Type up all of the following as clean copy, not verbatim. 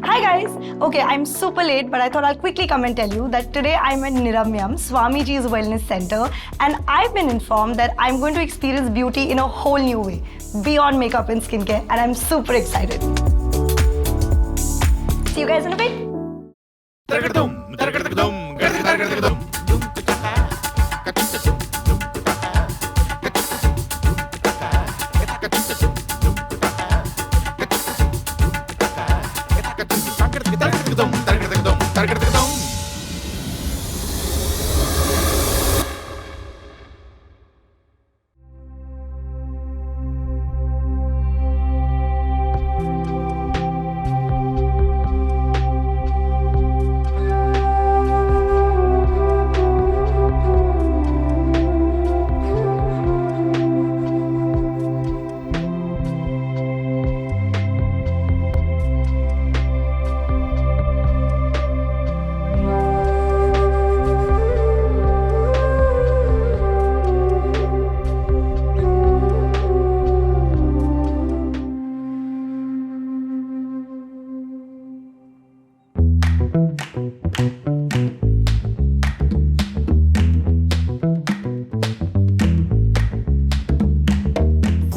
Hi guys. Okay, I'm super late, but I thought I'll quickly come and tell you that today I'm at Niramyam, Swamiji's Wellness Center, and I've been informed that I'm going to experience beauty in a whole new way, beyond makeup and skincare, and I'm super excited. See you guys in a bit.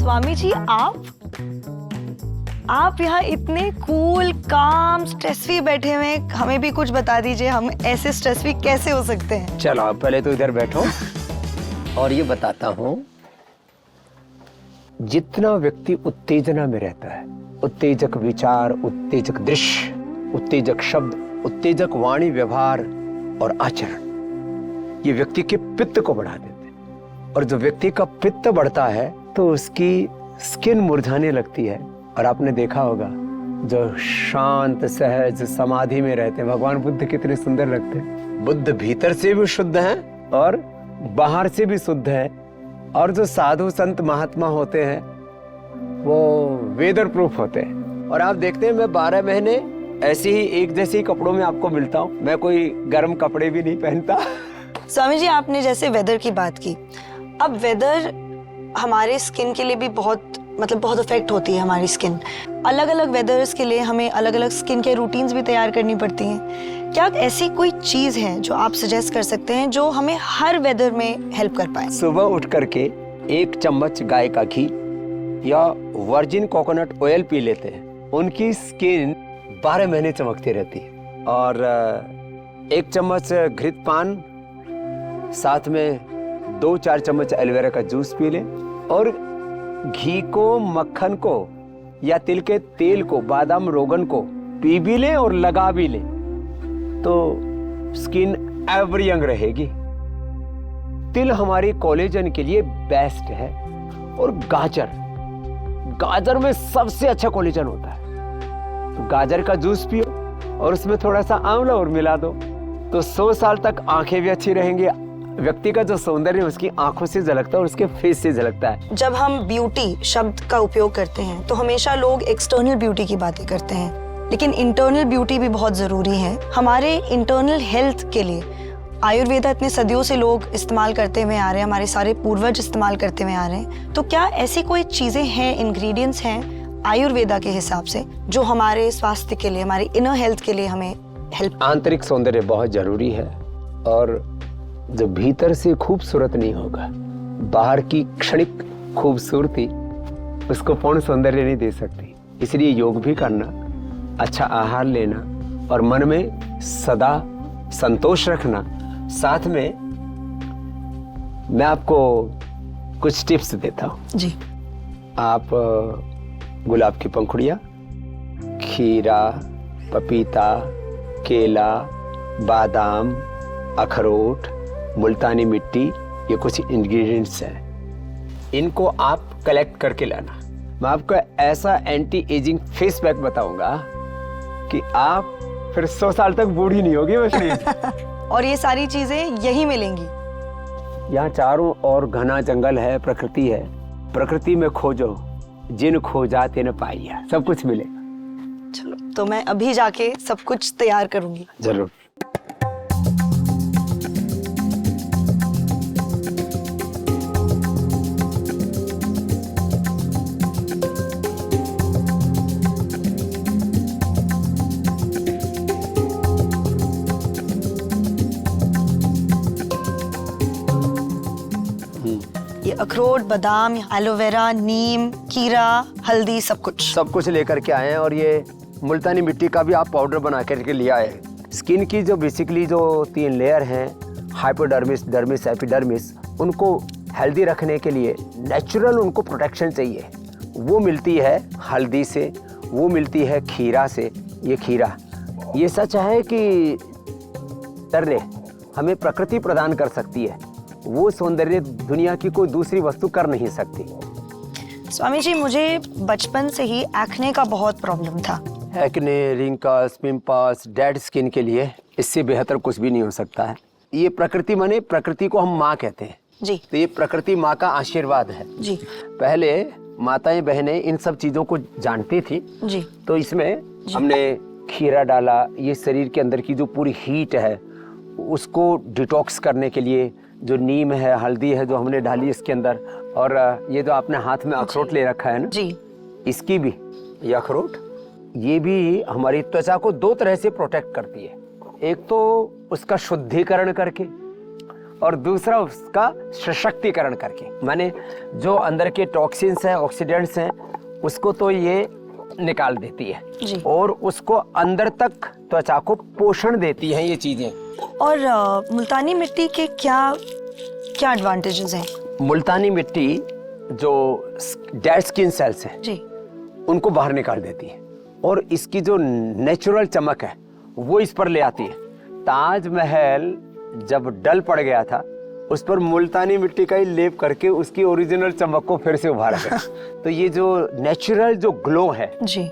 Swami ji, आप यहाँ इतने cool, काम, stress free बैठे हुए हैं, हमें भी कुछ बता दीजिए, हम ऐसे स्ट्रेस फ्री कैसे हो सकते हैं? चलो आप पहले तो इधर बैठो और ये बताता हूँ, जितना व्यक्ति उत्तेजना में रहता है, उत्तेजक विचार, उत्तेजक दृश्य, उत्तेजक शब्द, उत्तेजक वाणी, व्यवहार और आचरण, ये व्यक्ति के पित्त को बढ़ा देते हैं। और जो व्यक्ति का पित्त बढ़ता है तो उसकी स्किन मुरझाने लगती है। और आपने देखा होगा, जो शांत सहज समाधि में रहते हैं, भगवान बुद्ध कितने सुंदर लगते हैं। बुद्ध भीतर से भी शुद्ध हैं और बाहर से भी शुद्ध है। और जो साधु संत महात्मा होते हैं वो वेदर प्रूफ होते हैं। और आप देखते हैं, मैं 12 महीने ऐसे ही एक जैसे ही कपड़ों में आपको मिलता हूँ, मैं कोई गर्म कपड़े भी नहीं पहनता। स्वामी जी, आपने जैसे वेदर की बात की, अब वेदर हमारे स्किन के लिए भी बहुत इफेक्ट होती है हमारी स्किन। अलग अलग वेदर्स के लिए हमें अलग अलग स्किन के रूटीन्स भी तैयार करनी पड़ती हैं। क्या ऐसी कोई चीज है जो आप सजेस्ट कर सकते हैं जो हमें हर वेदर में हेल्प कर पाए? सुबह उठ करके 1 चम्मच गाय का घी या वर्जिन कोकोनट ऑयल पी लेते हैं, उनकी स्किन 12 महीने चमकती रहती है। और 1 चम्मच घृत पान, साथ में 2-4 चम्मच एलोवेरा का जूस पी लें। और घी को, मक्खन को या तिल के तेल को, बादाम रोगन को पी भी लें और लगा भी लें, तो स्किन एवर यंग रहेगी। तिल हमारी कोलेजन के लिए बेस्ट है। और गाजर में सबसे अच्छा कोलेजन होता है। तो गाजर का जूस पियो और उसमें थोड़ा सा आंवला और मिला दो, तो 100 साल तक आंखें भी अच्छी रहेंगी। व्यक्ति का जो सौंदर्य उसकी आंखों से झलकता है और उसके फेस से झलकता है। जब हम ब्यूटी शब्द का उपयोग करते हैं तो हमेशा लोग एक्सटर्नल ब्यूटी की बातें करते हैं, लेकिन इंटरनल ब्यूटी भी बहुत जरूरी है हमारे इंटरनल हेल्थ के लिए। आयुर्वेदा इतने सदियों से लोग इस्तेमाल करते हुए आ रहे हैं, हमारे सारे पूर्वज इस्तेमाल करते हुए आ रहे हैं। तो क्या ऐसी कोई चीजें हैं, इंग्रेडिएंट्स हैं आयुर्वेदा के हिसाब से जो हमारे स्वास्थ्य के लिए, हमारी इनर हेल्थ के लिए हमें हेल्प? आंतरिक सौंदर्य बहुत जरूरी है। और जो भीतर से खूबसूरत नहीं होगा, बाहर की क्षणिक खूबसूरती उसको पूर्ण सौंदर्य नहीं दे सकती। इसलिए योग भी करना, अच्छा आहार लेना और मन में सदा संतोष रखना। साथ में मैं आपको कुछ टिप्स देता हूँ जी। आप गुलाब की पंखुड़ियाँ, खीरा, पपीता, केला, बादाम, अखरोट, मुल्तानी मिट्टी, ये कुछ इंग्रेडिएंट्स हैं। इनको आप कलेक्ट करके लाना। मैं आपको ऐसा एंटी एजिंग फेस पैक बताऊंगा कि आप फिर 100 साल तक बूढ़ी नहीं होगी मछली। और ये सारी चीजें यही मिलेंगी? यहाँ चारों ओर घना जंगल है, प्रकृति है। प्रकृति में खोजो, जिन खोजा तिन पाइया, सब कुछ मिलेगा। चलो, तो मैं अभी जाके सब कुछ तैयार करूंगी। जरूर। अखरोट, बादाम, एलोवेरा, नीम, खीरा, हल्दी, सब कुछ लेकर के आए हैं। और ये मुल्तानी मिट्टी का भी आप पाउडर बना करके लिया है। स्किन की जो बेसिकली जो 3 लेयर हैं, हाइपोडर्मिस, डर्मिस, एपिडर्मिस, उनको हेल्दी रखने के लिए नेचुरल उनको प्रोटेक्शन चाहिए। वो मिलती है हल्दी से, वो मिलती है खीरा से। ये खीरा, ये सच है कि सौंदर्य हमें प्रकृति प्रदान कर सकती है, वो सौंदर्य दुनिया की कोई दूसरी वस्तु कर नहीं सकती। स्वामी जी, मुझे बचपन से ही एक्ने का बहुत प्रॉब्लम था। Acne, wrinkles, pimples, dead skin के लिए इससे बेहतर कुछ भी नहीं हो सकता है। ये प्रकृति माने, प्रकृति को हम माँ कहते हैं जी। तो ये प्रकृति माँ का आशीर्वाद है जी। पहले माताएं बहनें इन सब चीजों को जानती थी जी। तो इसमें हमने खीरा डाला। ये शरीर के अंदर की जो पूरी हीट है उसको डिटॉक्स करने के लिए जो नीम है, हल्दी है, जो हमने डाली इसके अंदर। और ये जो आपने हाथ में अखरोट ले रखा है ना जी, इसकी भी, ये अखरोट, ये भी हमारी त्वचा को 2 तरह से प्रोटेक्ट करती है। एक तो उसका शुद्धिकरण करके और दूसरा उसका सशक्तिकरण करके। माने जो अंदर के टॉक्सिन्स हैं, ऑक्सीडेंट्स हैं, उसको तो ये निकाल देती है जी। और उसको अंदर तक त्वचा को पोषण देती है ये चीजें। और मुल्तानी मिट्टी के क्या क्या एडवांटेजेस हैं? मुल्तानी मिट्टी जो डेड स्किन सेल्स हैं जी, उनको बाहर निकाल देती है और इसकी जो नेचुरल चमक है वो इस पर ले आती है। ताजमहल जब डल पड़ गया था उस पर मुल्तानी मिट्टी का ही लेप करके उसकी ओरिजिनल चमक को फिर से उभारा गया। तो ये जो नेचुरल जो ग्लो है जी,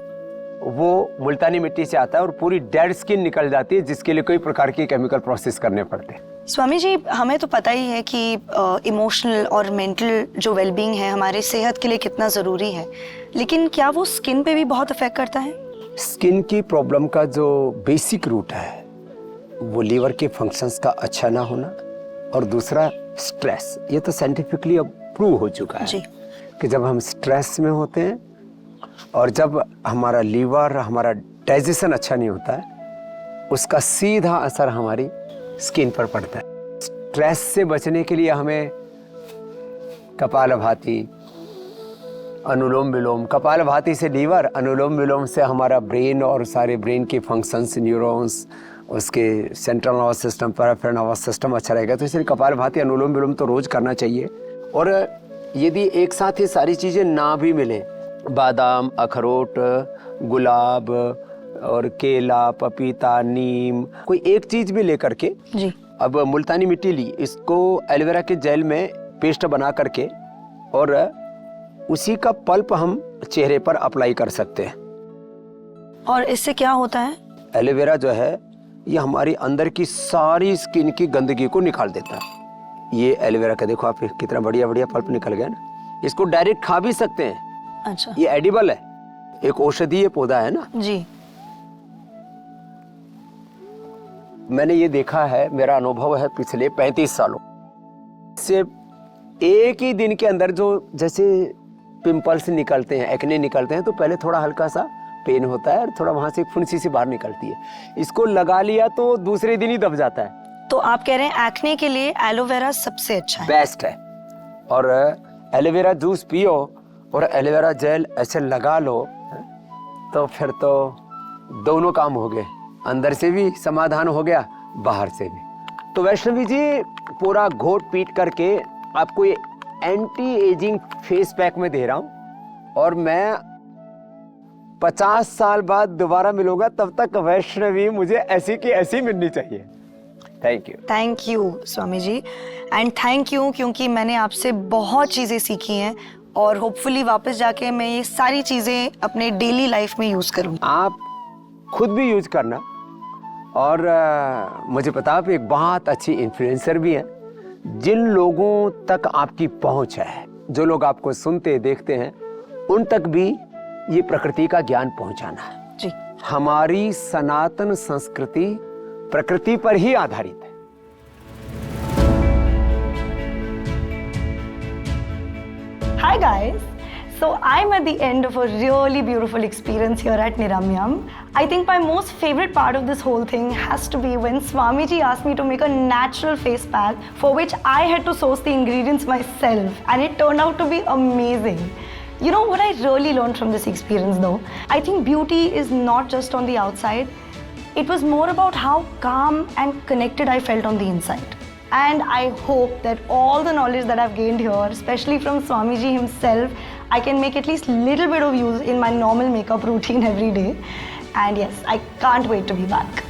वो मुल्तानी मिट्टी से आता है और पूरी डेड स्किन निकल जाती है, जिसके लिए कोई प्रकार की केमिकल प्रोसेस करने पड़ते हैं। स्वामी जी, हमें तो पता ही है कि इमोशनल और मेंटल जो वेलबींग है हमारी सेहत के लिए कितना ज़रूरी है, लेकिन क्या वो स्किन पे भी बहुत अफेक्ट करता है? स्किन की प्रॉब्लम का जो बेसिक रूट है वो लीवर के फंक्शंस का अच्छा ना होना और दूसरा स्ट्रेस। ये तो साइंटिफिकली अब प्रूव हो चुका है जी। कि जब हम स्ट्रेस में होते हैं और जब हमारा लीवर, हमारा डाइजेशन अच्छा नहीं होता है, उसका सीधा असर हमारी स्किन पर पड़ता है। स्ट्रेस से बचने के लिए हमें कपालभाति, अनुलोम विलोम, कपालभाति से लीवर, अनुलोम विलोम से हमारा ब्रेन और सारे ब्रेन के फंक्शंस, न्यूरॉन्स, उसके central nervous system, peripheral nervous system अच्छा रहेगा। तो इसलिए कपालभाति, अनुलोम विलोम तो रोज करना चाहिए। और यदि एक साथ ये सारी चीजें ना भी मिले, बादाम, अखरोट, गुलाब और केला, पपीता, नीम, कोई एक चीज भी लेकर के जी। अब मुल्तानी मिट्टी ली, इसको एलोवेरा के जेल में पेस्ट बना करके और उसी का पल्प हम चेहरे पर अप्लाई कर सकते हैं। और इससे क्या होता है? एलोवेरा जो है ये हमारी अंदर की सारी स्किन की गंदगी को निकाल देता है। ये एलोवेरा का देखो आप कितना बढ़िया बढ़िया पल्प निकल गया ना। इसको डायरेक्ट खा भी सकते हैं। अच्छा। ये एडिबल है, एक औषधीय पौधा है ना। जी। मैंने ये देखा है, मेरा अनुभव है पिछले 35 सालों से। एक ही दिन के अंदर जो जैसे पिंपल्स निकलते हैं, एक्ने निकलते हैं, तो पहले थोड़ा हल्का सा पेन होता है और थोड़ा वहां से फुंसी सी बाहर निकलती है। इसको लगा लिया तो दूसरे दिन ही दब जाता है। तो आप कह रहे हैं एक्ने के लिए एलोवेरा सबसे अच्छा है? बेस्ट है। और एलोवेरा जूस पियो और एलोवेरा जेल ऐसे लगा लो तो फिर तो दोनों काम हो गए, अंदर से भी समाधान हो गया, बाहर से भी। तो वैष्णवी जी, पूरा घोट पीट करके आपको ये एंटी एजिंग फेस पैक में दे रहा हूं और मैं 50 साल बाद दोबारा मिलूंगा, तब तक वैष्णवी मुझे ऐसी की ऐसी मिलनी चाहिए। Thank you. Thank you Swami ji, and thank you क्योंकि मैंने आपसे बहुत चीज़ें सीखी हैं और होपफुली वापस जाके मैं ये सारी चीज़ें अपने डेली लाइफ में यूज़ करूँगी। आप खुद भी यूज करना। और मुझे पता आप एक बहुत अच्छी इन्फ्लुएंसर भी हैं। जिन लोगों तक आपकी पहुंच है, जो लोग आपको सुनते देखते हैं, उन तक भी ये प्रकृति का ज्ञान पहुंचाना है जी। हमारी सनातन संस्कृति प्रकृति पर ही आधारित है। Hi guys, So I'm at the end of a really beautiful experience here at Niramyam. I think my most favorite part of this whole thing has to be when Swamiji asked me to make a natural face pack for which I had to source the ingredients myself, and it turned out to be amazing. You know what I really learned from this experience though? I think beauty is not just on the outside. It was more about how calm and connected I felt on the inside. And I hope that all the knowledge that I've gained here, especially from Swamiji himself, I can make at least little bit of use in my normal makeup routine every day. And yes, I can't wait to be back.